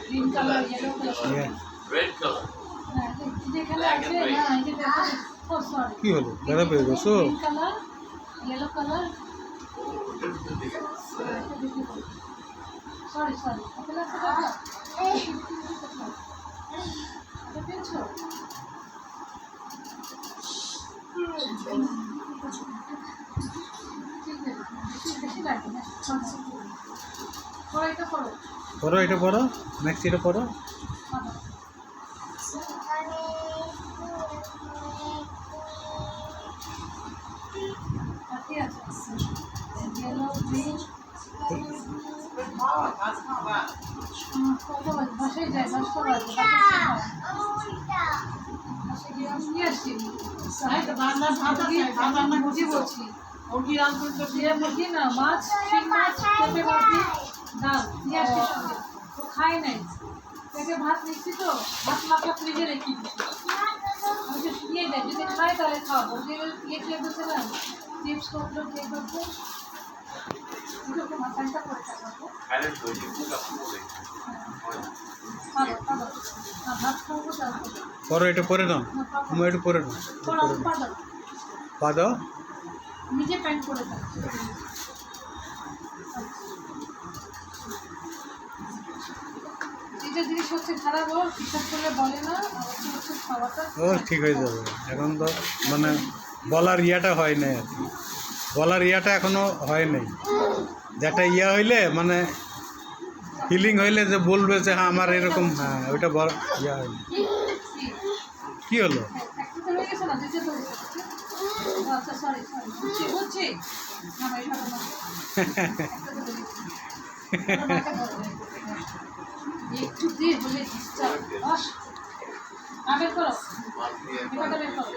green colour yellow colour red colour যেখানে আছে না এই যে ও সরি কি হলো বেড়া পেয়ে গেছো green colour yellow colour sorry sorry তাহলে আছে বাবা এটা পেয়েছো বেশি লাগে না পড়ো এটা পড়ো পড়ো এটা পড়ো নেক্সট এটা পড়ো ঠিক আছে ইয়েলো গ্রিন কত বাজে বাসায় যায় 10টা বাজে বাসায় গিয়ে আমি নিয়ে আসছি বুঝি বলছি মুরগি না মাছ শিং মাছ পেঁপে ভাজি ডাল নিয়ে আসছি সঙ্গে ও খায় নাই পেঁপে ভাত নিচ্ছি তো ভাত মাখা ফ্রিজে রেখে দিচ্ছি আমি তো দিয়ে দেয় যদি খায় তাহলে খাওয়াবো যে ইয়ে খেয়ে বলছে না চিপস করলো খেয়ে করবো মাথাটা করে থাকবো খাইলে তো এই পুরো পুরো খাবো খাবো ভাত খাবো তারপর পড়ো এটা পড়ে নাও তুমি এটা পড়ে নাও পা দাও নিজে প্যান্ট করে থাক যেটা জিনিস হচ্ছে খারাপ হোক হিসাব করলে বলে না হচ্ছে খাওয়াটা ও ঠিক হয়ে যাবে এখন তো মানে বলার ইয়াটা হয় নাই আর কি বলার ইয়াটা এখনো হয় নাই যেটা ইয়া হইলে মানে ফিলিং হইলে যে বলবে যে হ্যাঁ আমার এরকম হ্যাঁ ওইটা বড় ইয়া হয়নি কি হলো একটা তো হয়ে গেছে না যেটা তো আচ্ছা সরি সরি বুঝছি বুঝছি না ভাই একটু দিয়ে বলে ডিস্টার্ব বস আবের করো এটা বের করো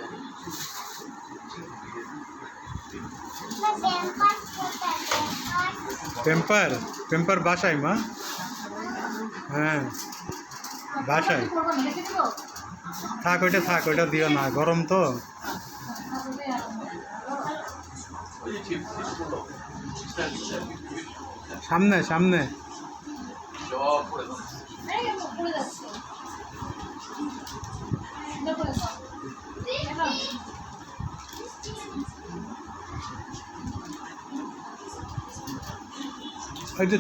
টেম্পার টেম্পার বাসায় মা হ্যাঁ বাসায় থাক ওইটা দিও না গরম তো সামনে সব পড়ে এই পড়ে যাচ্ছে